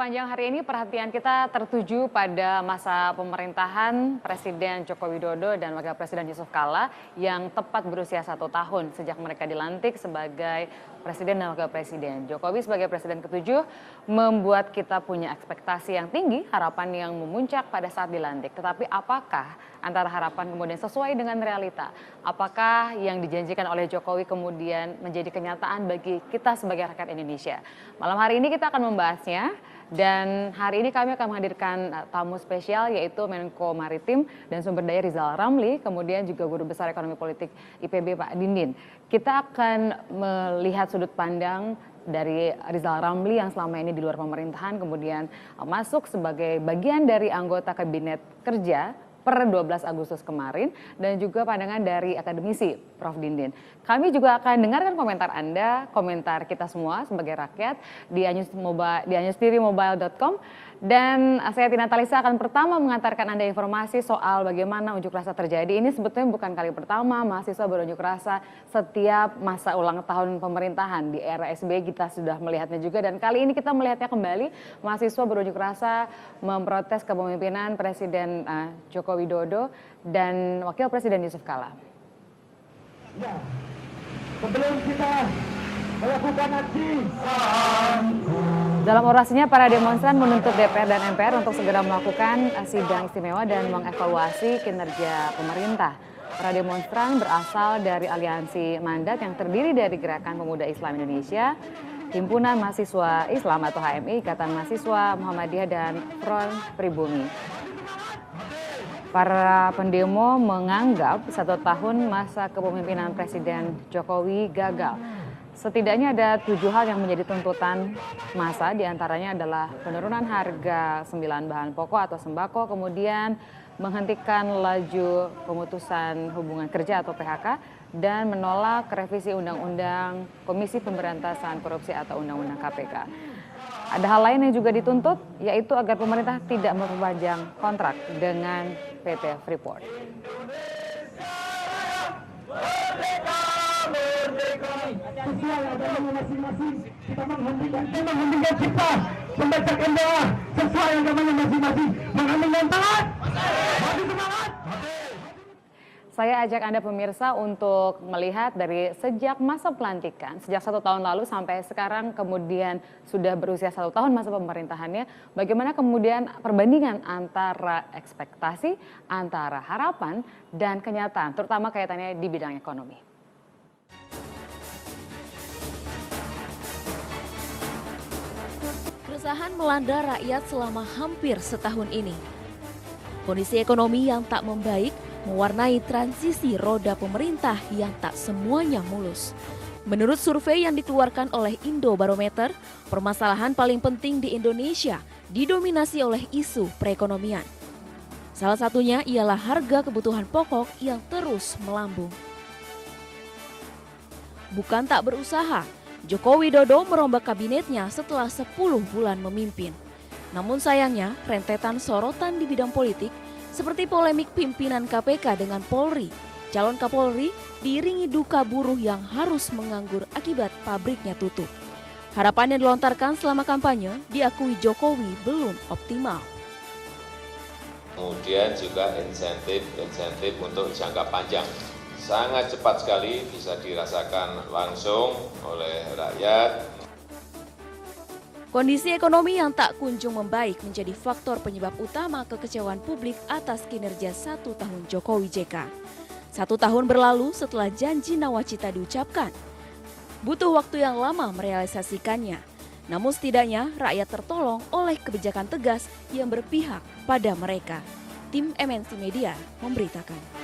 Sepanjang hari ini perhatian kita tertuju pada masa pemerintahan Presiden Joko Widodo dan Wakil Presiden Yusuf Kala yang tepat berusia 1 tahun sejak mereka dilantik sebagai Presiden dan Wakil Presiden. Jokowi sebagai Presiden ke-7 membuat kita punya ekspektasi yang tinggi, harapan yang memuncak pada saat dilantik. Tetapi apakah antara harapan kemudian sesuai dengan realita? Apakah yang dijanjikan oleh Jokowi kemudian menjadi kenyataan bagi kita sebagai rakyat Indonesia? Malam hari ini kita akan membahasnya. Dan hari ini kami akan menghadirkan tamu spesial yaitu Menko Maritim dan Sumber Daya Rizal Ramli, kemudian juga Guru Besar Ekonomi Politik IPB Pak Dindin. Kita akan melihat sudut pandang dari Rizal Ramli yang selama ini di luar pemerintahan, kemudian masuk sebagai bagian dari anggota Kabinet Kerja per 12 Agustus kemarin, dan juga pandangan dari akademisi Prof. Dindin. Kami juga akan dengarkan komentar Anda, komentar kita semua sebagai rakyat di anyustvmobile.com. Dan saya Tina Talisa akan pertama mengantarkan Anda informasi soal bagaimana unjuk rasa terjadi. Ini sebetulnya bukan kali pertama mahasiswa berunjuk rasa setiap masa ulang tahun pemerintahan. Di era SBY kita sudah melihatnya juga, dan kali ini kita melihatnya kembali. Mahasiswa berunjuk rasa memprotes kepemimpinan Presiden Joko Widodo dan Wakil Presiden Yusuf Kala. Ya, sebelum kita melakukan aksi, dalam orasinya, para demonstran menuntut DPR dan MPR untuk segera melakukan sidang istimewa dan mengevaluasi kinerja pemerintah. Para demonstran berasal dari Aliansi Mandat yang terdiri dari Gerakan Pemuda Islam Indonesia, Himpunan Mahasiswa Islam atau HMI, Ikatan Mahasiswa Muhammadiyah, dan Front Pribumi. Para pendemo menganggap 1 tahun masa kepemimpinan Presiden Jokowi gagal. Setidaknya ada 7 hal yang menjadi tuntutan massa, diantaranya adalah penurunan harga 9 bahan pokok atau sembako, kemudian menghentikan laju pemutusan hubungan kerja atau PHK, dan menolak revisi Undang-Undang Komisi Pemberantasan Korupsi atau Undang-Undang KPK. Ada hal lain yang juga dituntut, yaitu agar pemerintah tidak memperpanjang kontrak dengan PT Freeport. sesuai agamanya masing-masing, kita menghentikan cipta, membacakan doa sesuai agamanya masing-masing, mengambil taat, maju semangat. Saya ajak Anda pemirsa untuk melihat dari sejak masa pelantikan, sejak 1 tahun lalu sampai sekarang kemudian sudah berusia 1 tahun masa pemerintahannya, bagaimana kemudian perbandingan antara ekspektasi, antara harapan dan kenyataan, terutama kaitannya di bidang ekonomi. Keresahan melanda rakyat selama hampir setahun ini. Kondisi ekonomi yang tak membaik mewarnai transisi roda pemerintah yang tak semuanya mulus. Menurut survei yang dikeluarkan oleh Indobarometer, permasalahan paling penting di Indonesia didominasi oleh isu perekonomian. Salah satunya ialah harga kebutuhan pokok yang terus melambung. Bukan tak berusaha, Joko Widodo merombak kabinetnya setelah 10 bulan memimpin. Namun sayangnya, rentetan sorotan di bidang politik seperti polemik pimpinan KPK dengan Polri, calon Kapolri diiringi duka buruh yang harus menganggur akibat pabriknya tutup. Harapan yang dilontarkan selama kampanye diakui Jokowi belum optimal. Kemudian juga insentif untuk jangka panjang. Sangat cepat sekali bisa dirasakan langsung oleh rakyat. Kondisi ekonomi yang tak kunjung membaik menjadi faktor penyebab utama kekecewaan publik atas kinerja 1 tahun Jokowi JK. 1 tahun berlalu setelah janji nawacita diucapkan. Butuh waktu yang lama merealisasikannya. Namun setidaknya rakyat tertolong oleh kebijakan tegas yang berpihak pada mereka. Tim MNC Media memberitakan.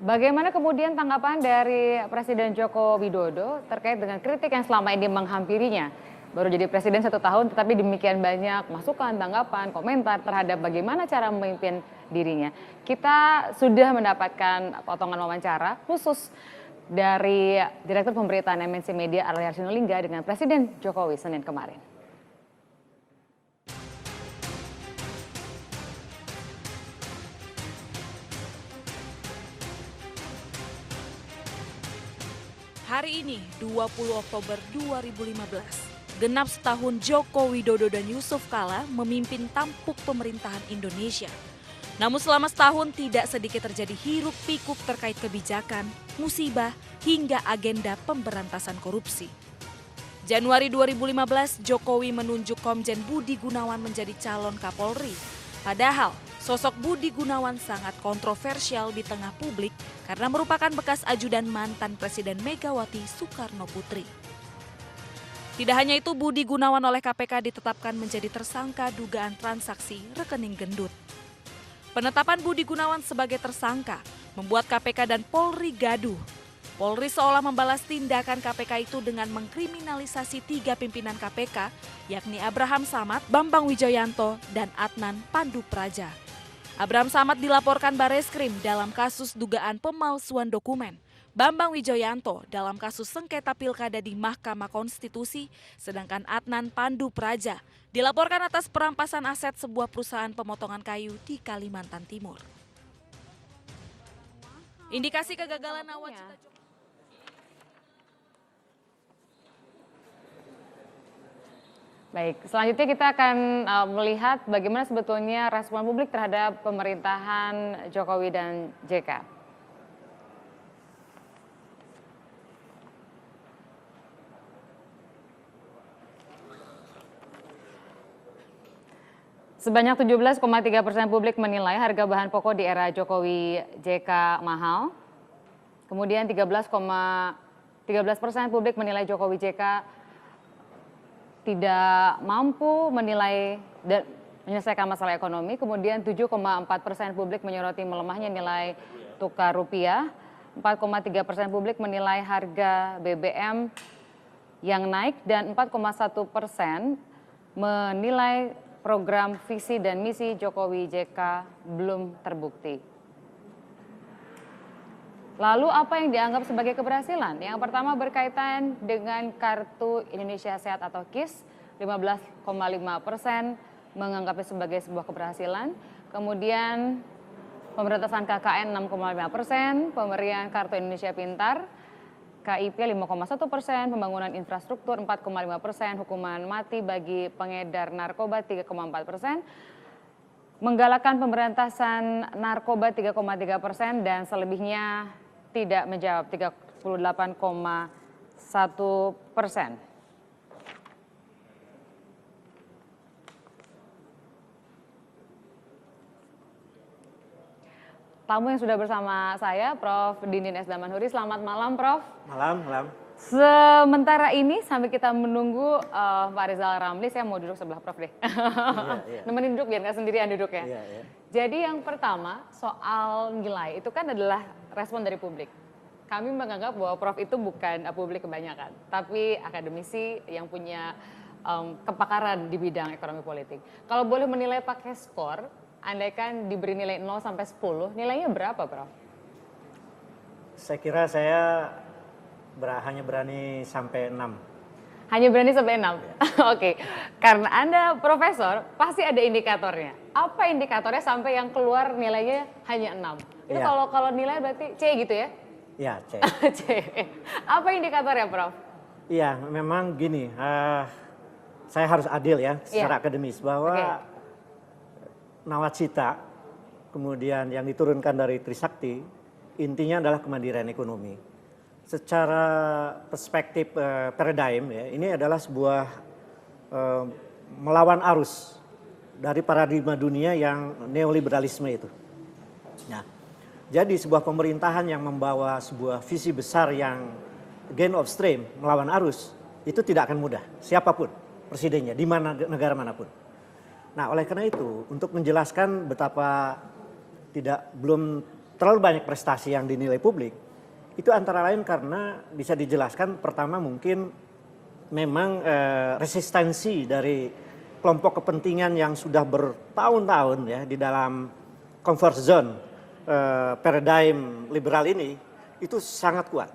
Bagaimana kemudian tanggapan dari Presiden Joko Widodo terkait dengan kritik yang selama ini menghampirinya? Baru jadi presiden 1 tahun tetapi demikian banyak masukan, tanggapan, komentar terhadap bagaimana cara memimpin dirinya. Kita sudah mendapatkan potongan wawancara khusus dari Direktur Pemberitaan MNC Media Arlyar Sinulinga dengan Presiden Jokowi Senin kemarin. Hari ini 20 Oktober 2015, genap setahun Joko Widodo dan Yusuf Kala memimpin tampuk pemerintahan Indonesia. Namun selama setahun tidak sedikit terjadi hiruk pikuk terkait kebijakan, musibah, hingga agenda pemberantasan korupsi. Januari 2015, Jokowi menunjuk Komjen Budi Gunawan menjadi calon Kapolri. Padahal sosok Budi Gunawan sangat kontroversial di tengah publik karena merupakan bekas ajudan mantan Presiden Megawati Soekarno Putri. Tidak hanya itu, Budi Gunawan oleh KPK ditetapkan menjadi tersangka dugaan transaksi rekening gendut. Penetapan Budi Gunawan sebagai tersangka membuat KPK dan Polri gaduh. Polri seolah membalas tindakan KPK itu dengan mengkriminalisasi 3 pimpinan KPK, yakni Abraham Samad, Bambang Wijoyanto, dan Adnan Pandupraja. Abraham Samad dilaporkan Bareskrim dalam kasus dugaan pemalsuan dokumen. Bambang Wijoyanto dalam kasus sengketa pilkada di Mahkamah Konstitusi, sedangkan Adnan Pandupraja dilaporkan atas perampasan aset sebuah perusahaan pemotongan kayu di Kalimantan Timur. Indikasi kegagalan nawacita Jokowi. Baik, selanjutnya kita akan melihat bagaimana sebetulnya respon publik terhadap pemerintahan Jokowi dan JK. Sebanyak 17,3% publik menilai harga bahan pokok di era Jokowi JK mahal. Kemudian 13% publik menilai Jokowi JK tidak mampu menilai dan menyelesaikan masalah ekonomi. Kemudian 7,4% publik menyoroti melemahnya nilai tukar rupiah. 4,3% publik menilai harga BBM yang naik dan 4,1% menilai program visi dan misi Jokowi JK belum terbukti. Lalu apa yang dianggap sebagai keberhasilan? Yang pertama berkaitan dengan Kartu Indonesia Sehat atau KIS, 15,5% menganggapnya sebagai sebuah keberhasilan. Kemudian pemberantasan KKN 6,5%, pemberian Kartu Indonesia Pintar, KIP 5,1%, pembangunan infrastruktur 4,5%, hukuman mati bagi pengedar narkoba 3,4%, menggalakkan pemberantasan narkoba 3,3% dan selebihnya tidak menjawab 38,1%. Tamu yang sudah bersama saya, Prof. Dindin S. Damanhuri. Selamat malam, Prof. Malam. Sementara ini sambil kita menunggu Pak Rizal Ramli, saya mau duduk sebelah Prof deh. Iya. Nemenin duduk biar nggak sendirian duduknya. Iya. Jadi yang pertama soal nilai itu kan adalah respon dari publik. Kami menganggap bahwa Prof itu bukan publik kebanyakan, tapi akademisi yang punya kepakaran di bidang ekonomi politik. Kalau boleh menilai pakai skor, andaikan diberi nilai 0 sampai 10, nilainya berapa, Prof? Saya kira saya hanya berani sampai 6. Hanya berani sampai 6? Oke, karena Anda profesor, pasti ada indikatornya. Apa indikatornya sampai yang keluar nilainya hanya 6? Itu Ya. kalau nilai berarti C gitu ya? Iya, C. C. Apa indikatornya, Prof? Iya, memang gini, saya harus adil ya secara akademis bahwa nawacita, kemudian yang diturunkan dari Trisakti, intinya adalah kemandirian ekonomi. Secara perspektif paradigm ya, ini adalah sebuah melawan arus dari paradigma dunia yang neoliberalisme itu. Nah, jadi sebuah pemerintahan yang membawa sebuah visi besar yang gain of stream, melawan arus, itu tidak akan mudah. Siapapun presidennya, di mana negara manapun. Nah, oleh karena itu, untuk menjelaskan betapa belum terlalu banyak prestasi yang dinilai publik, itu antara lain karena bisa dijelaskan pertama mungkin memang resistensi dari kelompok kepentingan yang sudah bertahun-tahun ya di dalam comfort zone paradigm liberal ini itu sangat kuat.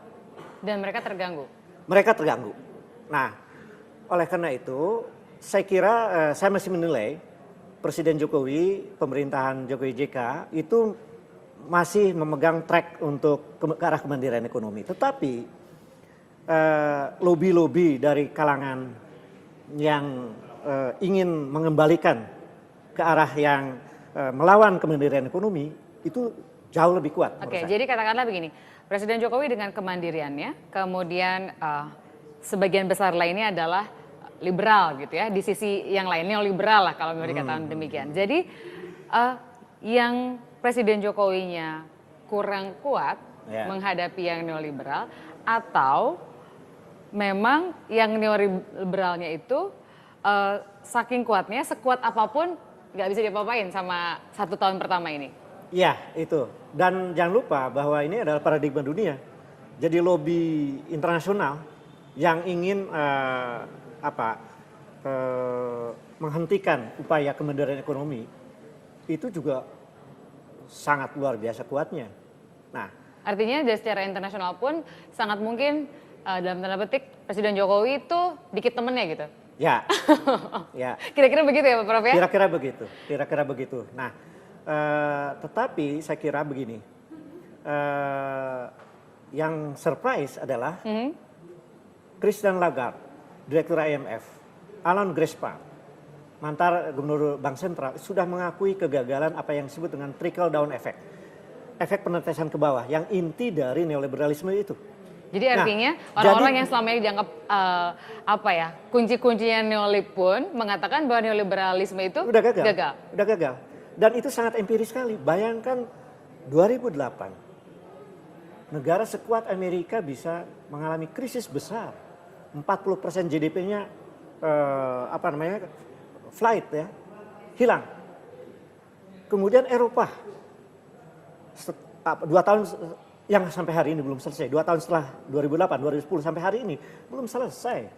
Dan mereka terganggu? Mereka terganggu. Nah, oleh karena itu saya kira saya masih menilai Presiden Jokowi, pemerintahan Jokowi JK itu masih memegang track untuk ke arah kemandirian ekonomi. Tetapi lobby-lobby dari kalangan yang ingin mengembalikan ke arah yang melawan kemandirian ekonomi itu jauh lebih kuat. Oke, jadi katakanlah begini, Presiden Jokowi dengan kemandiriannya, kemudian sebagian besar lainnya adalah liberal gitu ya, di sisi yang lainnya neoliberal lah kalau mau dikatakan demikian. Jadi yang Presiden Jokowinya kurang kuat menghadapi yang neoliberal, atau memang yang neoliberalnya itu saking kuatnya, sekuat apapun nggak bisa diapa-apain sama 1 tahun pertama ini. Ya, itu. Dan jangan lupa bahwa ini adalah paradigma dunia. Jadi lobby internasional yang ingin menghentikan upaya kemandirian ekonomi itu juga sangat luar biasa kuatnya. Nah, artinya dari secara internasional pun sangat mungkin dalam tanda petik Presiden Jokowi itu dikit temennya gitu. ya, ya. Kira-kira begitu ya Pak Prof ya? Kira-kira begitu, kira-kira begitu. Nah, tetapi saya kira begini, yang surprise adalah Christine Lagarde, Direktur IMF, Alan Greenspan, mantan Gubernur Bank Sentral, sudah mengakui kegagalan apa yang disebut dengan trickle down effect, efek penetesan ke bawah, yang inti dari neoliberalisme itu. Jadi artinya orang-orang yang selama ini dianggap kunci-kuncinya neolib pun mengatakan bahwa neoliberalisme itu udah gagal. Dan itu sangat empiris sekali. Bayangkan 2008 negara sekuat Amerika bisa mengalami krisis besar, 40% GDP-nya flight ya, hilang. Kemudian Eropa 2 tahun yang sampai hari ini belum selesai. 2 tahun setelah 2008, 2010 sampai hari ini belum selesai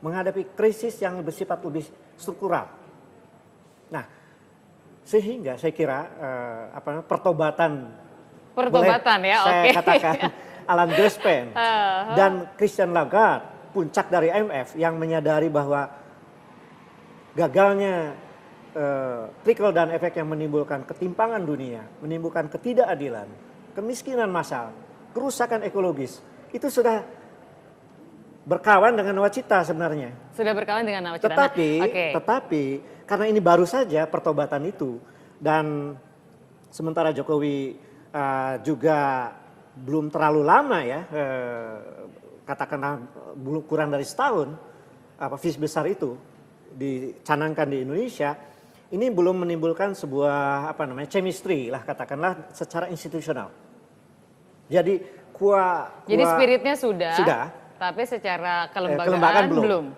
menghadapi krisis yang bersifat lebih struktural. Nah, sehingga saya kira pertobatan ya, saya katakan Alan Greenspan dan Christine Lagarde, puncak dari IMF yang menyadari bahwa gagalnya trickle down effect yang menimbulkan ketimpangan dunia, menimbulkan ketidakadilan, kemiskinan massal, kerusakan ekologis, itu sudah berkawan dengan nawacita sebenarnya. Sudah berkawan dengan nawacita. Tetapi karena ini baru saja pertobatan itu, dan sementara Jokowi juga belum terlalu lama ya, katakanlah belum kurang dari setahun, visi besar itu dicanangkan di Indonesia, ini belum menimbulkan sebuah chemistry lah katakanlah secara institusional. Jadi spiritnya sudah, tapi secara kelembagaan belum.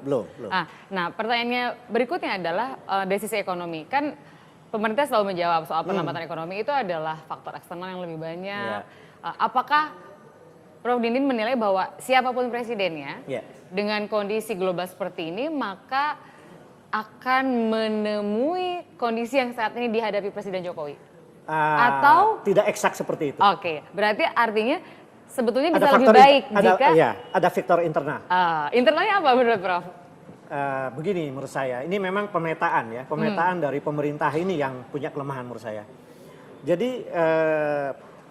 Nah, pertanyaannya berikutnya adalah dari sisi ekonomi. Kan pemerintah selalu menjawab soal perlambatan ekonomi itu adalah faktor eksternal yang lebih banyak. Apakah Prof. Dinin menilai bahwa siapapun presidennya dengan kondisi global seperti ini maka akan menemui kondisi yang saat ini dihadapi Presiden Jokowi? Atau tidak eksak seperti itu? Oke, berarti artinya sebetulnya bisa lebih baik jika ada faktor internal. Internalnya apa menurut Prof? Begini menurut saya, ini memang pemetaan dari pemerintah ini yang punya kelemahan menurut saya. Jadi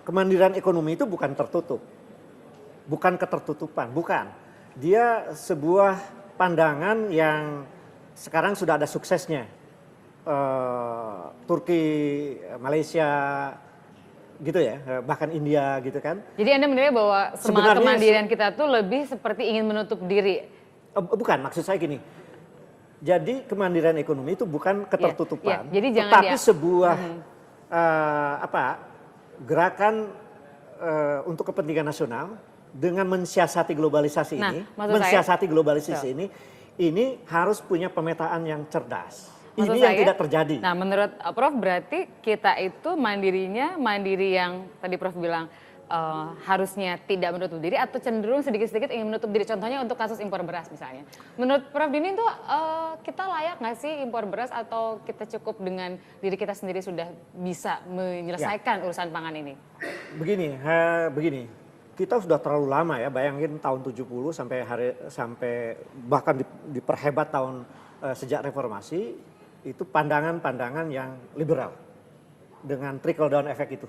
kemandirian ekonomi itu bukan tertutup, bukan ketertutupan, bukan. Dia sebuah pandangan yang sekarang sudah ada suksesnya. Turki, Malaysia, gitu ya, bahkan India gitu kan. Jadi Anda menilai bahwa semangat kemandirian kita tuh lebih seperti ingin menutup diri? Bukan, maksud saya gini. Jadi kemandirian ekonomi itu bukan ketertutupan, jadi tetapi sebuah gerakan untuk kepentingan nasional dengan mensiasati globalisasi ini harus punya pemetaan yang cerdas. Ini yang tidak terjadi. Nah, menurut Prof berarti kita itu mandiri yang tadi Prof bilang harusnya tidak menutup diri atau cenderung sedikit-sedikit ingin menutup diri. Contohnya untuk kasus impor beras misalnya. Menurut Prof Dinin tuh kita layak nggak sih impor beras atau kita cukup dengan diri kita sendiri sudah bisa menyelesaikan urusan pangan ini? Begini. Kita sudah terlalu lama ya, bayangin tahun 70 sampai bahkan diperhebat tahun sejak reformasi. Itu pandangan-pandangan yang liberal dengan trickle down effect itu.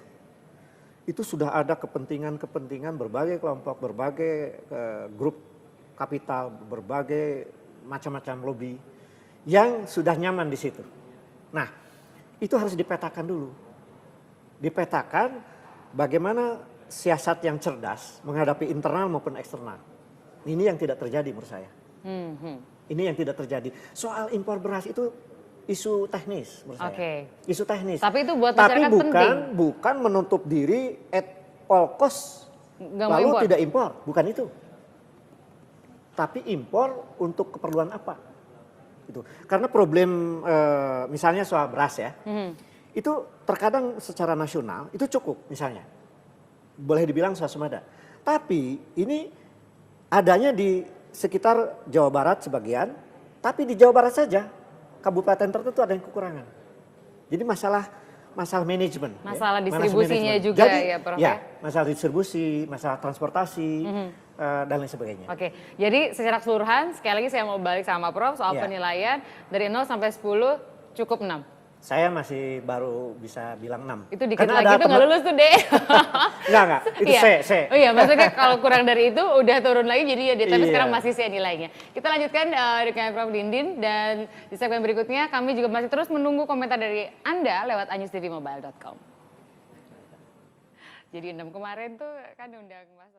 Itu sudah ada kepentingan-kepentingan berbagai kelompok, berbagai grup kapital, berbagai macam-macam lobby yang sudah nyaman di situ. Nah, itu harus dipetakan dulu. Dipetakan bagaimana siasat yang cerdas menghadapi internal maupun eksternal. Ini yang tidak terjadi menurut saya. Ini yang tidak terjadi. Soal impor beras itu isu teknis menurut saya. Isu teknis. Tapi itu buat masyarakat penting. Bukan menutup diri at all cost lalu impor. Tidak impor, bukan itu. Tapi impor untuk keperluan apa? Itu. Karena problem misalnya soal beras ya. Itu terkadang secara nasional itu cukup misalnya. Boleh dibilang swasembada. Tapi ini adanya di sekitar Jawa Barat sebagian, tapi di Jawa Barat saja kabupaten tertentu ada yang kekurangan. Jadi masalah manajemen. Masalah ya. distribusinya Manajemen. juga. Jadi, ya Prof. Ya, masalah distribusi, masalah transportasi, dan lain sebagainya. Oke, jadi secara keseluruhan sekali lagi saya mau balik sama Prof soal penilaian dari 0 sampai 10 cukup 6. Saya masih baru bisa bilang 6. Itu dikit lagi tuh nggak lulus tuh deh. Enggak, itu C. Oh iya, maksudnya kalau kurang dari itu udah turun lagi jadi ya D, tapi sekarang masih C nilainya. Kita lanjutkan dengan Prof Dindin dan di segmen berikutnya kami juga masih terus menunggu komentar dari Anda lewat anyustvmobile.com. Jadi 6 kemarin tuh kan undang Mas.